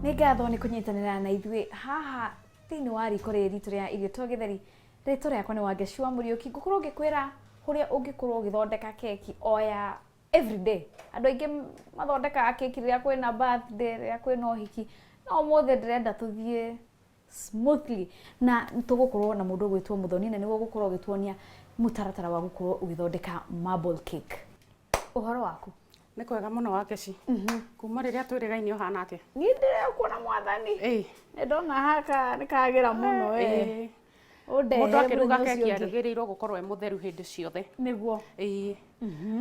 Nĩ ngatho nĩ kũnyitanĩra na ithuĩ haha thĩinĩ wa riko rĩrĩ ritũ rĩa irio to gĩtheri. Rĩtwa rĩakwa nĩ Wangeci wa Mũriũki. Ngũkorwo ngĩkwĩra ũrĩa ũngĩkorwo ũgĩthondeka keki o ya everyday. Andũ aingĩ mathondekaga keki rĩrĩa kwĩna birthday, rĩrĩa kwĩna ũhiki. No ũmũthĩ ndĩrenda tũthiĩ smoothly na tũgũkorwo na mũndũ ũgwĩtwo Muthoni na nĩguo gũkorwo ũgĩtuonia mũtaratara wa gũkorwo ũgĩthondeka marble cake. Ũhoro waku? Nĩ kwega mũno Wangeci. Kuma rĩrĩa twĩrĩgaine ũhana atĩa? Niĩ ndĩrekuona mwathani. Nĩ ndona haka nĩ kagĩra mũno Mũndũ akĩruga keki agĩrĩirwo gũkorwo mũtheru hĩndĩ ciothe. Nĩguo.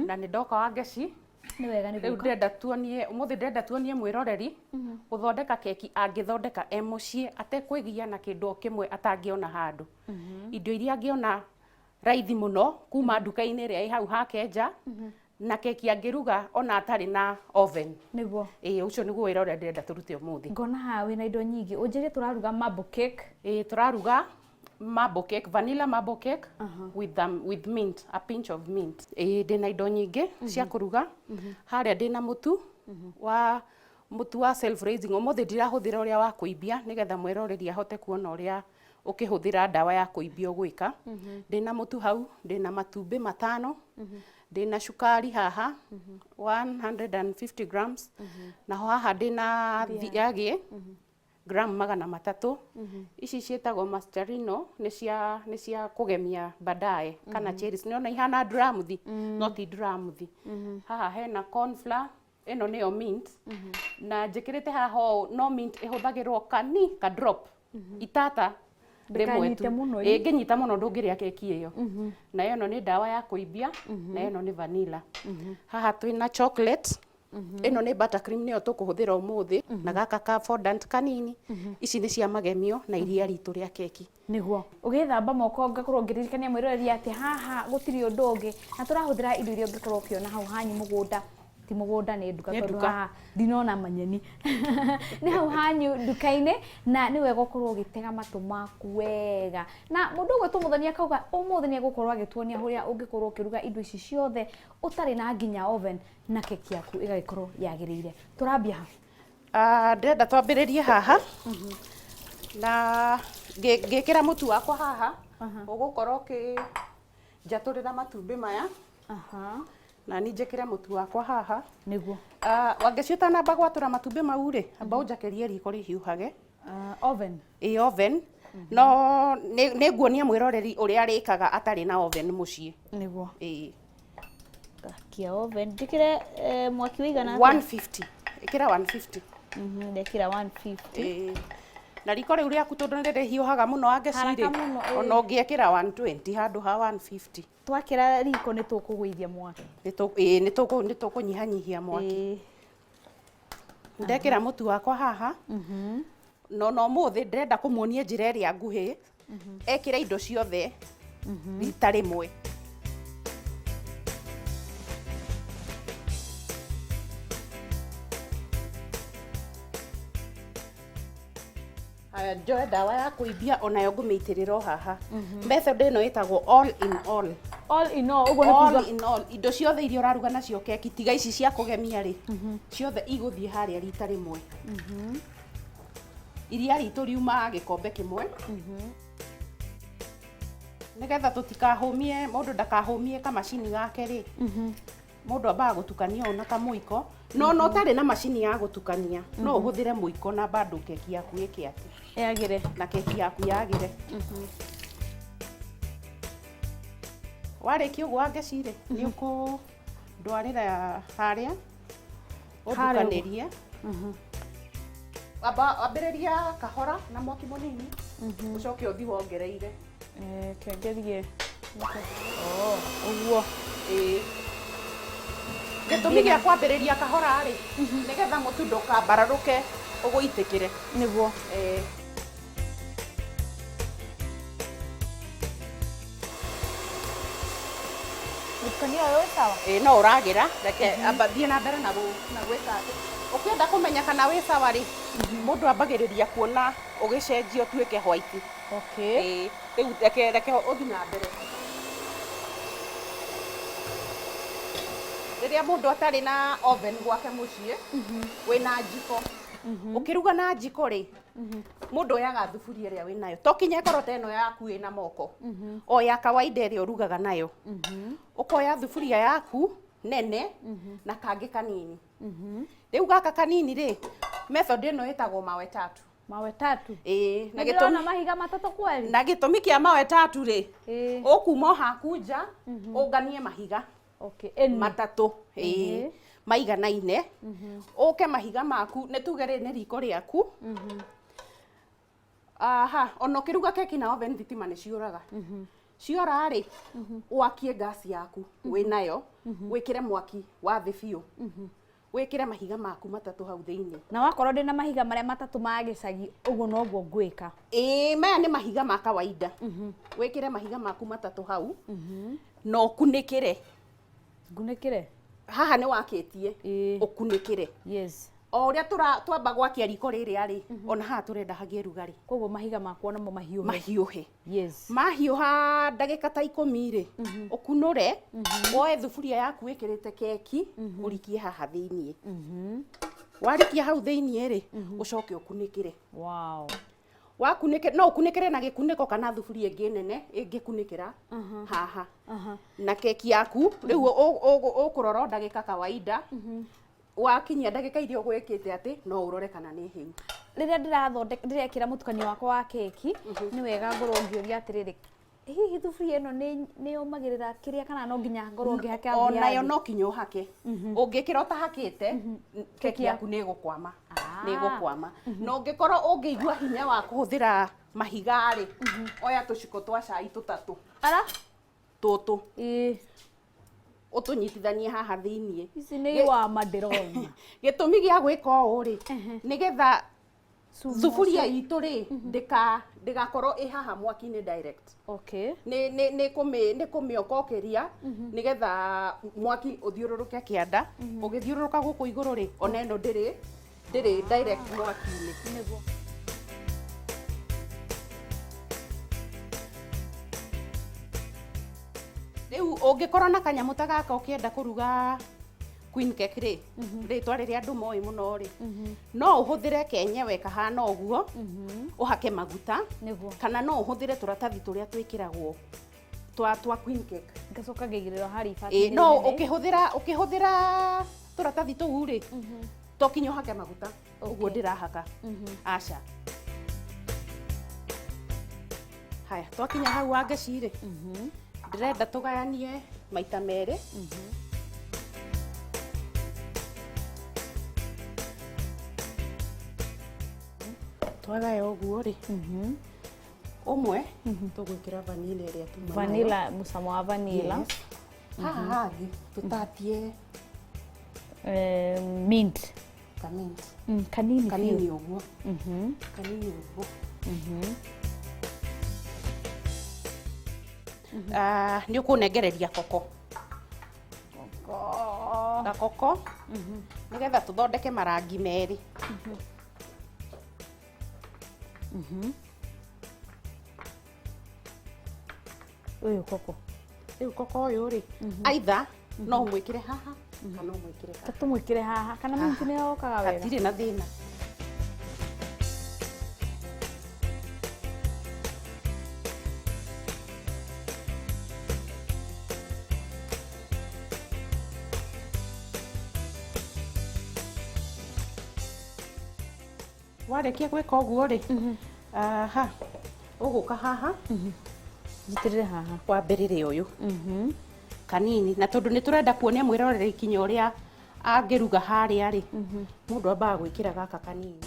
Na nĩ ndoka Wangeci. Nĩ wega nĩ Rĩu ndĩrenda tuonie, ũmũthĩ ndĩrenda tuonie mwĩroreri gũthondeka keki angĩthondeka mũciĩ atekwĩgia na kĩndũ kĩmwe atangĩona handũ. Indo iria angĩona raithi mũno kuma nduka-inĩ ĩrĩa ĩ hau hake nja na keki angĩruga ona atarĩ na oven. Nĩguo. Ũcio nĩguo wĩra ũrĩa ndĩrenda tũrute ũmũthĩ. Ngona haha wĩna indo nyingĩ. Ũnjĩrie tũraruga marble cake. Tũraruga marble cake, vanilla marble cake with mint, a pinch of mint. Ndĩna indo nyingĩ cia kũruga. Harĩa ndĩna mũtu wa self raising. Ũmũthĩ ndirahũthĩra ũrĩa wa kũimbia nĩgetha mwĩroreri ahote kuona ũrĩa ũkĩhũthĩra ndawa ya kũimbia ũgwĩka. Ndĩna mũtu hau, ndĩna matumbĩ 5, ndĩna cukari haha 150 grams, naho haha ndĩna thiagĩ gram 300. Ici ciĩtagwo mascarino, nĩ cia kũgemia baadaye kana cherries. Nĩona ihana dramthi, no ti dramthi. Haha hena corn flour, ĩno nĩyo mint, na njĩkĩrĩte haha no mint ĩhũthagĩrwo ka drop itata rĩmwe tu. Ĩngĩnyita mũno ndũngĩrĩa keki ĩyo. Na ĩno nĩ ndawa ya kũimbia, na ĩno nĩ vanilla. Haha twĩna chocolate, ĩno nĩ buttercream nĩyo tũkũhũthĩra ũmũthĩ, na gaka ka fondant kanini. Ici nĩ cia magemio na iria ritũ rĩa keki. Nĩguo. Ũgĩthamba moko ngakorwo ngĩririkania mwĩroreri atĩ haha gũtirĩ ũndũ ũngĩ na tũrahũthĩra indo iria ũngĩkorwo ũkĩona hau hanyu mũgũnda. Ti mũgũnda nĩ nduka tondũ haha ndinona manyeni. Nĩ hau hanyu nduka-inĩ na nĩ wega ũkorwo ũgĩtega matũ maku wega. Na mũndũ ũgwĩtwo Muthoni akauga ũmũthĩ nĩ egũkorwo agĩtuonia ũrĩa ũngĩkorwo ũkĩruga indo ici ciothe ũtarĩ na nginya oven na keki yaku ĩgagĩkorwo yagĩrĩire. Tũrambia ha? Ndĩrenda twambĩrĩrie haha na ngĩkĩra mũtu wakwa haha ũgũkorwo ũkĩnjatũrĩra matumbĩ maya. Na ni njĩkĩre mũtu wakwa haha. Nĩguo. Wangeci ũtanamba gwatũra matumbĩ mau rĩ, amba ũnjakĩrie riko rĩhiũhage. Oven. Oven. No nĩ nguonia mwĩroreri ũrĩa arĩkaga atarĩ na oven mũciĩ. Nĩguo. Gakia oven. Njĩkĩre mwaki wĩigana? 150. Ĩkĩra 150. Ndekĩra 150. Na riko rĩu rĩaku tondũ nĩ rĩhiũhaga mũno Wangeci rĩ, ona ũngĩekĩra 120 handũ ha 150. Twakĩra riko nĩ tũkũgũithia mwaki. Nĩ tũkũnyihanyihia mwaki. Ndekĩra mũtu wakwa haha. No ũmũthĩ ndĩrenda kũmuonia njĩra ĩrĩa nguhĩ. Ekĩra indo ciothe rita rĩmwe. Njoe ndawa ya kũimbia onayo ngũmĩitĩrĩra haha. Method ĩno ĩtagwo all in all. All in all, ũguo nĩ kuuga all in all. Indo ciothe iria ũraruga nacio keki tiga ici cia kũgemia rĩ, ciothe igũthiĩ harĩa rita rĩmwe. Iria ritũ riuma gĩkombe kĩmwe. Nĩgetha tũtikahũmie, mũndũ ndakahũmie kamacini gake rĩ. Mũndũ ambaga gũtukania ũũ na kamũiko. No ũtarĩ na macini ya gũtukania, no ũhũthĩre mũiko na bado keki yaku ĩke atĩ. Yagĩre. Na keki yaku yagĩre. Warĩkia ũguo Wangeci rĩ, nĩ ũkũndwarĩra harĩa ũtukanĩrie. Wambĩrĩria kahora na mwaki mũnini, ũcoke ũthiĩ wongereire. Kengerie. Ũguo. Gĩtũmi gĩa kwambĩrĩria kahora rĩ, nĩgetha mũtu ndũkambararũke ũgũitĩkĩre. Nĩguo. Mũtukanio ũyũ wĩ sawa? No ũragĩra, reke thiĩ na mbere na gwĩka atĩ. Ũkĩenda kũmenya kana wĩ sawa rĩ, mũndũ ambagĩrĩria kuona ũgĩcenjia ũtuĩke white. Rĩu reke ũthiĩ na mbere. Rĩrĩa mũndũ atarĩ na oven gwake mũciĩ, wĩna njiko, ukiruga na njiko ri mundu oyaga thuburia ria winayo to kinya korota eno yaku ina moko o ya kawaida ria urugaga nayo ukoya thuburia yaku nene na kangi kanini riu gaka kanini ri method eno itagwo mawe tatu. Mawe tatu? Na gitumi mahiga matatu kweli? Na gitumi kia mawe tatu ri ukuma haku nja unganie mahiga matatu maiganaine uke mahiga maku ne tugere ne riko riaku ono kiruga keki na oven thitima ni ciuraga ciora ri wakie gas yaku winayo wikire mwaki wa thi biu wikire mahiga maku matatu hau thiini na wakorwo ndina mahiga maria matatu ma gicagi uguo noguo ngwika maya ni mahiga ma kawaida wikire mahiga maku matatu hau no kunikire ngunikire haha ni wakitie ukunikire yes o uria twamba gwakia riko riri ari ona haha turenda hagie rugari koguo mahiga makwa namo mahiuhe yes mahiuha ndagika ta 10 ri ukunure woe thuburia yaku wikirite keki urikie haha thiini warikia hau thiini ri ucoke ukunikire wow wakunike no ukunikire na gikuniko kana thuburia ingi nene ingikunikira haha na keki yaku riu ukurora ndagika kawaida wakinyia ndagika iria ugwikite ati no urore kana ni hiu riria ndirekira mutukanio wakwa wa keki ni wega ngorwo ngioria atiriri hihi thuburia ino ni yomagirira kiria kana no nginya ngorwo ngihake athia onayo no kinyo hake ungikira utahakite keki yaku ni gukwama no ngikorwo ungiigua hinya wa kuhuthira mahiga ri oya tuciko twa cai tutatu tutu utunyitithanie haha thiini ici ni wa madirona gitumi gia gwika uu ri nigetha thuburia itu ri ndigakorwo haha mwaki-ini direct ni kumiokokeria nigetha mwaki uthiururuke kianda ugithiururuka guku iguru ri ona eno ndiri direct mwaki-ini niguo riu ungikorwo na kanyamu ta gaka ukienda kuruga queen cake ri ritwa riria andu moi muno ri no uhuthire kenyewe kahana uguo uhake maguta kana no uhuthire turatathi turia twikiragwo twa queen cake ngacoka ngigirira hari ibati no ukihũthĩra turatathi tuu ri to kinyo hake maguta uguo ndirahaka aca haya twakinya hau wangeci ri ndirenda tugayanie maita meri twagaya uguo ri umwe tugwikira vanilla iria tuma vanilla musamo wa vanilla haha hangi tutatie mint kanini uguo kanini uguo ni ukunengereria koko gakoko nigetha tuthondeke marangi meri uyu koko riu koko uyu ri aitha no umwikire haha kana umwikire haha tumwikire haha kana mint ni yokaga wega hatire na thina warekia gwika uguo ri uguka haha nyitirire haha wambirire uyu kanini na tondu ni turenda kuonia mwirorere ikinya uria angiruga haria ri mundu ambaga gwikira gaka kanini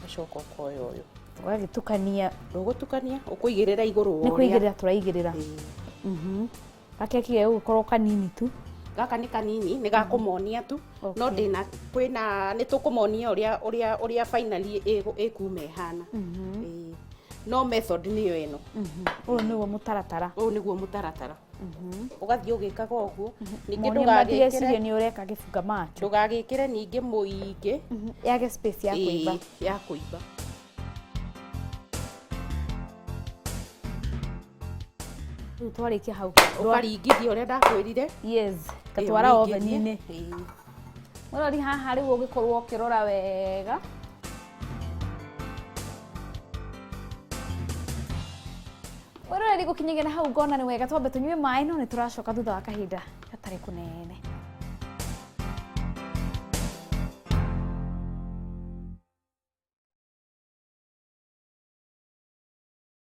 acoka ukoya uyu ugagitukania ndugutukania ukuigirira iguru ni kuigirira turaigirira gakeki ge gukorwo kanini tu gaka ni kanini ni gakumonia tu no ndina kwina ni tukumonia uria finally ikume hana no method niyo eno uyu niguo mutaratara ugathie ugikaga uguo ningi ndugagikire ni ureka gifunga macho ndugagikire ningi muingi yage space ya kuiba Rĩu twarĩkia hau. Ũkaringithia ũrĩa ndakwĩrire. Yes, katwara oven-inĩ. Mũrori haha rĩu ũgĩkorwo ũkĩrora wega. Mũrori gũkinyĩra hau ngona nĩ wega twambe tũnyue maĩ no nĩ tũracoka thutha wa kahinda gatarĩ kũnene.